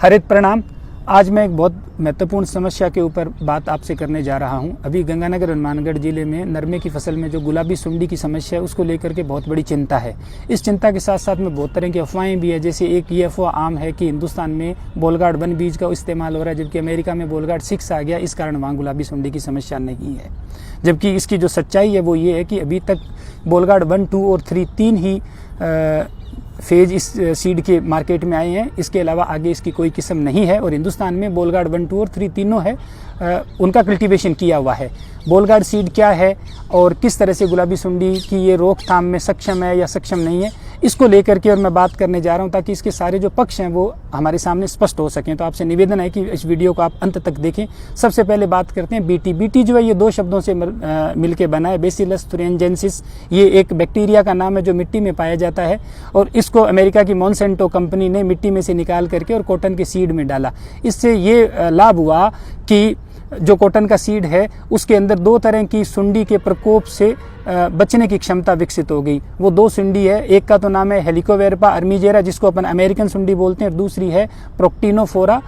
हरित प्रणाम। आज मैं एक बहुत महत्वपूर्ण समस्या के ऊपर बात आपसे करने जा रहा हूं। अभी गंगानगर हनुमानगढ़ जिले में नरमे की फसल में जो गुलाबी सुंडी की समस्या है उसको लेकर के बहुत बड़ी चिंता है। इस चिंता के साथ साथ में बहुत तरह की अफवाहें भी है। जैसे एक ये अफवाह आम है कि हिंदुस्तान में बोलगार्ड 1 बीज का इस्तेमाल हो रहा है, जबकि अमेरिका में बोलगार्ड 6 आ गया, इस कारण वहाँ गुलाबी सुंडी की समस्या नहीं है। जबकि इसकी जो सच्चाई है वो ये है कि अभी तक बोलगार्ड 1, 2 और 3 तीन ही फेज इस सीड के मार्केट में आए हैं। इसके अलावा आगे इसकी कोई किस्म नहीं है और हिंदुस्तान में बोलगार्ड 1, 2 और 3 तीनों है, उनका कल्टीवेशन किया हुआ है। बोलगार्ड सीड क्या है और किस तरह से गुलाबी सुंडी की ये रोकथाम में सक्षम है या सक्षम नहीं है, इसको लेकर के और मैं बात करने जा रहा हूं, ताकि इसके सारे जो पक्ष हैं वो हमारे सामने स्पष्ट हो सकें। तो आपसे निवेदन है कि इस वीडियो को आप अंत तक देखें। सबसे पहले बात करते हैं बीटी। बीटी जो है ये 2 शब्दों से मिलकर बना है, बेसिलस thuringiensis। ये एक बैक्टीरिया का नाम है जो मिट्टी में पाया जाता है और इसको अमेरिका की मॉन्सेंटो कंपनी ने मिट्टी में से निकाल करके और कॉटन के सीड में डाला। इससे ये लाभ हुआ कि जो कॉटन का सीड है उसके अंदर 2 तरह की सुंडी के प्रकोप से बचने की क्षमता विकसित हो गई। वो 2 सुंडी है, एक का तो नाम है हेलिकोवेरपा अर्मीजेरा जिसको अपन अमेरिकन सुंडी बोलते हैं, और दूसरी है प्रोक्टिनोफोरा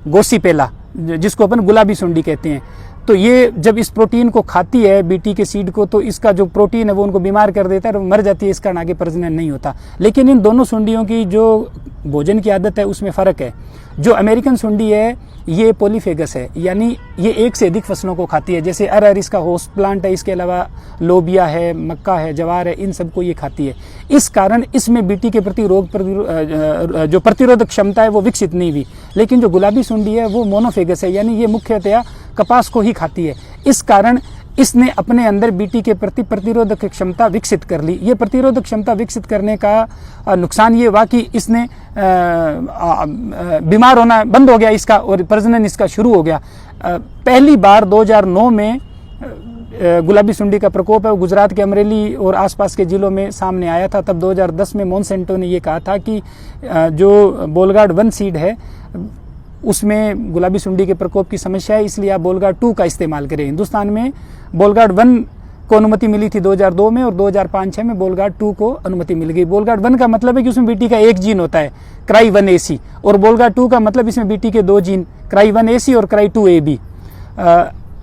गोसिपेला जिसको अपन गुलाबी सुंडी कहते हैं। तो ये जब इस प्रोटीन को खाती है बीटी के सीड को, तो इसका जो प्रोटीन है वो उनको बीमार कर देता है और मर जाती है, इस कारण आगे प्रजनन नहीं होता। लेकिन इन दोनों सुंडियों की जो भोजन की आदत है उसमें फ़र्क है। जो अमेरिकन सुंडी है ये पॉलीफेगस है, यानी ये 1 से अधिक फसलों को खाती है। जैसे अरहर इसका होस्ट प्लांट है, इसके अलावा लोबिया है, मक्का है, जवार है, इन सबको ये खाती है। इस कारण इसमें बीटी के प्रति जो प्रतिरोधक क्षमता है वो विकसित नहीं हुई। लेकिन जो गुलाबी सुंडी है वो मोनोफेगस है, यानी ये मुख्यतया कपास को ही खाती है। इस कारण इसने अपने अंदर बीटी के प्रति प्रतिरोधक क्षमता विकसित कर ली। ये प्रतिरोधक क्षमता विकसित करने का नुकसान ये हुआ कि इसने बीमार होना बंद हो गया इसका और प्रजनन इसका शुरू हो गया। पहली बार 2009 में गुलाबी सुंडी का प्रकोप है वो गुजरात के अमरेली और आसपास के जिलों में सामने आया था। तब 2010 में मॉन्सेंटो ने ये कहा था कि जो बोलगार्ड 1 सीड है उसमें गुलाबी सुंडी के प्रकोप की समस्या है, इसलिए आप बोलगार्ड 2 का इस्तेमाल करें। हिंदुस्तान में बोलगार्ड 1 को अनुमति मिली थी 2002 में और 2005-06 में बोलगार्ड 2 को अनुमति मिल गई। बोलगार्ड 1 का मतलब है कि उसमें बीटी का 1 जीन होता है, क्राई 1AC, और बोलगार्ड 2 का मतलब इसमें बीटी के 2 जीन, क्राई 1AC और क्राई 2AB,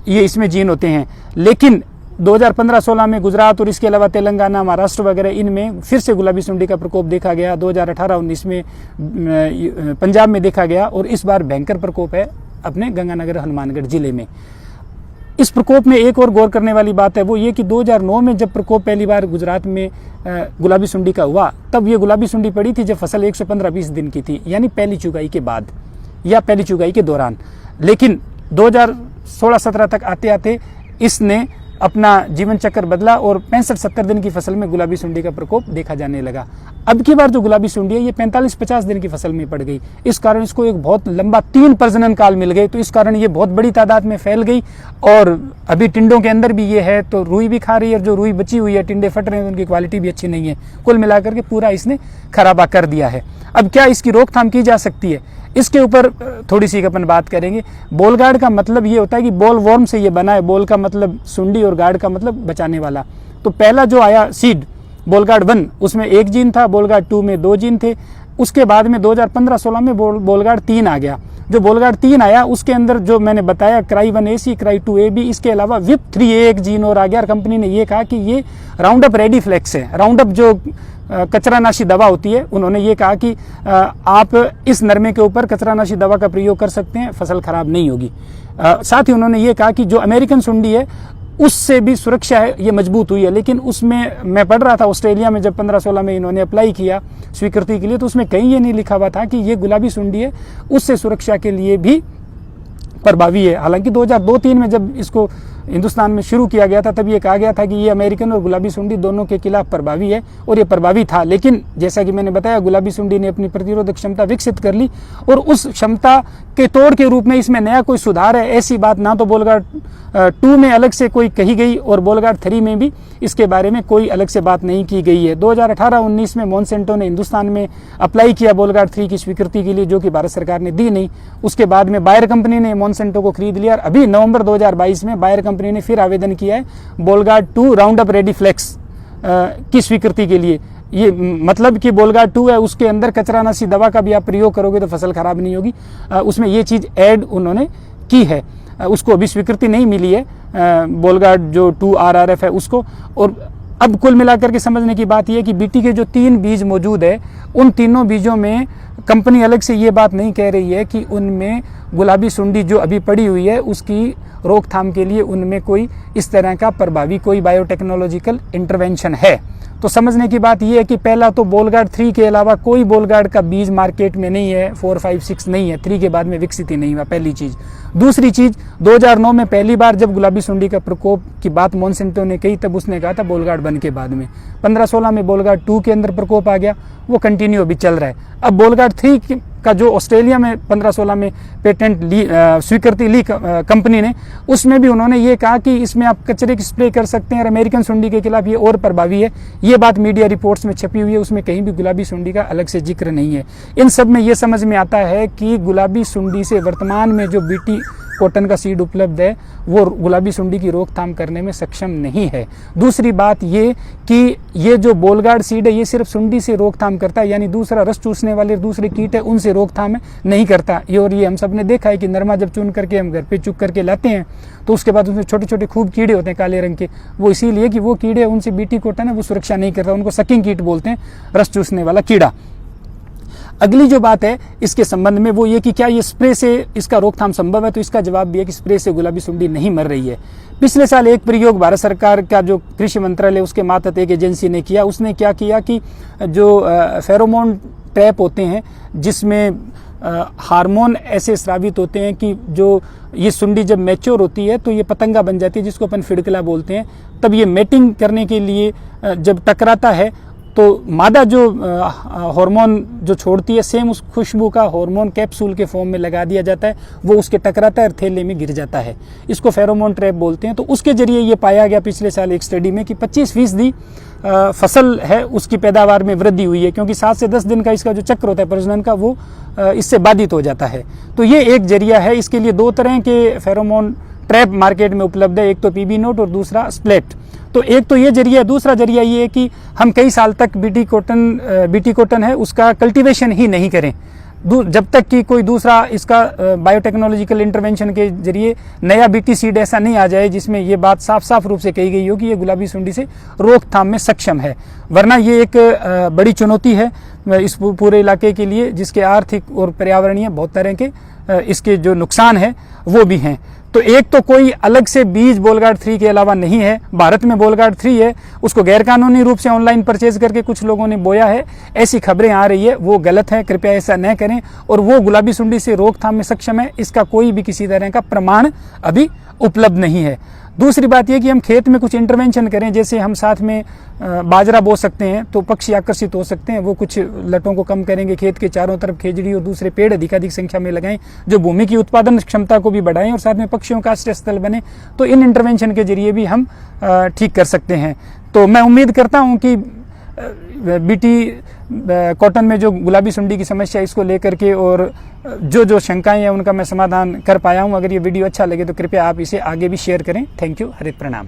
ये इसमें जीन होते हैं। लेकिन 2015-16 में गुजरात और इसके अलावा तेलंगाना, महाराष्ट्र वगैरह इनमें फिर से गुलाबी सुंडी का प्रकोप देखा गया। 2018-19 में पंजाब में देखा गया और इस बार भयंकर प्रकोप है अपने गंगानगर हनुमानगढ़ जिले में। इस प्रकोप में एक और गौर करने वाली बात है वो ये कि 2009 में जब प्रकोप पहली बार गुजरात में गुलाबी सुंडी का हुआ, तब ये गुलाबी सुंडी पड़ी थी जब फसल 115-20 दिन की थी, यानी पहली चुगाई के बाद या पहली चुगाई के दौरान। लेकिन 2016-17 तक आते आते इसने अपना जीवन चक्र बदला और 65-70 दिन की फसल में गुलाबी सुंडी का प्रकोप देखा जाने लगा। अब की बार जो गुलाबी सुंडी है ये 45-50 दिन की फसल में पड़ गई। इस कारण इसको एक बहुत लंबा 3 प्रजनन काल मिल गए। तो इस कारण ये बहुत बड़ी तादाद में फैल गई और अभी टिंडों के अंदर भी ये है, तो रुई भी खा रही है और जो रुई बची हुई है, टिंडे फट रहे हैं, उनकी क्वालिटी भी अच्छी नहीं है। कुल मिलाकर के पूरा इसने खराबा कर दिया है। अब क्या इसकी रोकथाम की जा सकती है, इसके ऊपर थोड़ी सी अपन बात करेंगे। बोलगार्ड का मतलब ये होता है कि बॉल वॉर्म से ये बना है। बोल का मतलब सुंडी और गार्ड का मतलब बचाने वाला। तो पहला जो आया सीड बोलगार्ड 1 उसमें 1 जीन था, बोलगार्ड 2 में 2 जीन थे। उसके बाद में 2015-16 में बोलगार्ड 3 आ गया। जो बोलगार्ड 3 आया उसके अंदर जो मैंने बताया क्राई 1AC, क्राई 2AB, इसके अलावा विप 3A एक जीन और आ गया। कंपनी ने ये कहा कि ये राउंड अप रेडी फ्लेक्स है। राउंड अप जो कचरानाशी दवा होती है, उन्होंने ये कहा कि आप इस नरमे के ऊपर कचरानाशी दवा का प्रयोग कर सकते हैं, फसल खराब नहीं होगी। साथ ही उन्होंने ये कहा कि जो अमेरिकन सुंडी है उससे भी सुरक्षा है, ये मजबूत हुई है। लेकिन उसमें मैं पढ़ रहा था ऑस्ट्रेलिया में जब 15-16 में इन्होंने अप्लाई किया स्वीकृति के लिए, तो उसमें कहीं ये नहीं लिखा हुआ था कि ये गुलाबी सुंडी है उससे सुरक्षा के लिए भी प्रभावी है। हालांकि 2002-03 में जब इसको हिंदुस्तान में शुरू किया गया था तब ये कहा गया था कि ये अमेरिकन और गुलाबी सुंडी दोनों के खिलाफ प्रभावी है, और ये प्रभावी था। लेकिन जैसा कि मैंने बताया गुलाबी सुंडी ने अपनी प्रतिरोधक क्षमता विकसित कर ली और उस क्षमता के तोड़ के रूप में इसमें नया कोई सुधार है ऐसी बात ना तो बोलगार्ड 2 में अलग से कोई कही गई और बोलगार्ड 3 में भी इसके बारे में कोई अलग से बात नहीं की गई है। 2018-19 में मॉन्सेंटो ने हिंदुस्तान में अप्लाई किया बोलगार्ड 3 की स्वीकृति के लिए, जो कि भारत सरकार ने दी नहीं। उसके बाद में बायर कंपनी ने मॉन्सेंटो को खरीद लिया और अभी नवंबर 2022 में बायर कंपनी ने फिर आवेदन किया है Bollgard 2 round up ready flex की स्वीकृति के लिए। ये मतलब कि बोलगार्ड 2 है, उसके अंदर कचरानाशी दवा का भी आप प्रयोग करोगे तो फसल खराब नहीं होगी। उसमें ये चीज़ ऐड उन्होंने की है। उसको अभी स्वीकृति नहीं मिली है, बोलगार्ड जो 2 RRF है उसको। और अब कुल मिलाकर के समझने की बात यह है कि बीटी के जो 3 बीज मौजूद है, उन तीनों बीजों में कंपनी अलग से ये बात नहीं कह रही है कि उनमें गुलाबी सुंडी जो अभी पड़ी हुई है उसकी रोकथाम के लिए उनमें कोई इस तरह का प्रभावी कोई बायोटेक्नोलॉजिकल इंटरवेंशन है। तो समझने की बात यह है कि पहला तो बोलगार्ड 3 के अलावा कोई बोलगार्ड का बीज मार्केट में नहीं है, 4, 5, 6 नहीं है, 3 के बाद में विकसित ही नहीं हुआ, पहली चीज। दूसरी चीज, 2009 में पहली बार जब गुलाबी सुंडी का प्रकोप की बात मोनसेंटो ने कही तब उसने कहा था बोलगार्ड 1 के बाद में। 15-16 में बोलगार्ड 2 के अंदर प्रकोप आ गया, वो कंटिन्यू अभी चल रहा है। अब बोलगार्ड 3 का जो ऑस्ट्रेलिया में 15-16 में पेटेंट स्वीकृति ली कंपनी ने, उसमें भी उन्होंने ये कहा कि इसमें आप कचरे की स्प्रे कर सकते हैं और अमेरिकन सुंडी के खिलाफ ये और प्रभावी है। ये बात मीडिया रिपोर्ट्स में छपी हुई है, उसमें कहीं भी गुलाबी सुंडी का अलग से जिक्र नहीं है। इन सब में ये समझ में आता है कि गुलाबी सुंडी से वर्तमान में जो बीटी कॉटन का सीड उपलब्ध है वो गुलाबी सुंडी की रोकथाम करने में सक्षम नहीं है। दूसरी बात ये कि ये जो बोलगार्ड सीड है ये सिर्फ सुंडी से रोकथाम करता है, यानी दूसरा रस चूसने वाले दूसरे कीट है उनसे रोकथाम नहीं करता। और ये हम सब ने देखा है कि नरमा जब चुन करके हम घर पे चुग करके लाते हैं तो उसके बाद उसमें छोटे छोटे खूब कीड़े होते हैं काले रंग के, वो इसीलिए कि वो कीड़े उनसे बीटी कॉटन है वो सुरक्षा नहीं करता, उनको सकिंग कीट बोलते हैं, रस चूसने वाला कीड़ा। अगली जो बात है इसके संबंध में वो ये कि क्या ये स्प्रे से इसका रोकथाम संभव है, तो इसका जवाब भी है कि स्प्रे से गुलाबी सुंडी नहीं मर रही है। पिछले साल एक प्रयोग भारत सरकार का जो कृषि मंत्रालय उसके मातहत एक एजेंसी ने किया, उसने क्या किया कि जो फेरोमोन ट्रैप होते हैं जिसमें हार्मोन ऐसे स्रावित होते हैं कि जो ये सुंडी जब मैच्योर होती है तो ये पतंगा बन जाती है जिसको अपन फिड़कला बोलते हैं। तब ये मेटिंग करने के लिए जब टकराता है तो मादा जो हार्मोन जो छोड़ती है सेम उस खुशबू का हार्मोन कैप्सूल के फॉर्म में लगा दिया जाता है, वो उसके टकराता है और थैले में गिर जाता है, इसको फेरोमोन ट्रैप बोलते हैं। तो उसके जरिए ये पाया गया पिछले साल एक स्टडी में कि 25% फसल है उसकी पैदावार में वृद्धि हुई है, क्योंकि 7 से 10 दिन का इसका जो चक्र होता है प्रजनन का वो इससे बाधित हो जाता है। तो ये एक जरिया है। इसके लिए 2 तरह के फेरोमोन ट्रैप मार्केट में उपलब्ध है, एक तो पीबी नोट और दूसरा स्प्लेट। तो एक तो ये जरिया है, दूसरा जरिया ये है कि हम कई साल तक बीटी कॉटन है उसका कल्टीवेशन ही नहीं करें जब तक कि कोई दूसरा इसका बायोटेक्नोलॉजिकल इंटरवेंशन के जरिए नया बीटी सीड ऐसा नहीं आ जाए जिसमें ये बात साफ साफ रूप से कही गई हो कि ये गुलाबी सुंडी से रोकथाम में सक्षम है। वरना ये एक बड़ी चुनौती है इस पूरे इलाके के लिए, जिसके आर्थिक और पर्यावरणीय बहुत तरह के इसके जो नुकसान है वो भी हैं। तो एक तो कोई अलग से बीज बोलगार्ड 3 के अलावा नहीं है। भारत में बोलगार्ड 3 है, उसको गैरकानूनी रूप से ऑनलाइन परचेज करके कुछ लोगों ने बोया है, ऐसी खबरें आ रही है, वो गलत है, कृपया ऐसा न करें। और वो गुलाबी सुंडी से रोकथाम में सक्षम है, इसका कोई भी किसी तरह का प्रमाण अभी उपलब्ध नहीं है। दूसरी बात यह कि हम खेत में कुछ इंटरवेंशन करें, जैसे हम साथ में बाजरा बो सकते हैं तो पक्षी आकर्षित हो सकते हैं, वो कुछ लटों को कम करेंगे, खेत के चारों तरफ खेजड़ी और दूसरे पेड़ अधिकाधिक संख्या में लगाएं जो भूमि की उत्पादन क्षमता को भी बढ़ाएं और साथ में पक्षियों का आश्रय स्थल बने। तो इन इंटरवेंशन के जरिए भी हम ठीक कर सकते हैं। तो मैं उम्मीद करता हूं कि बीटी कॉटन में जो गुलाबी सुंडी की समस्या इसको लेकर के और जो शंकाएं हैं उनका मैं समाधान कर पाया हूं। अगर ये वीडियो अच्छा लगे तो कृपया आप इसे आगे भी शेयर करें। थैंक यू, हरित प्रणाम।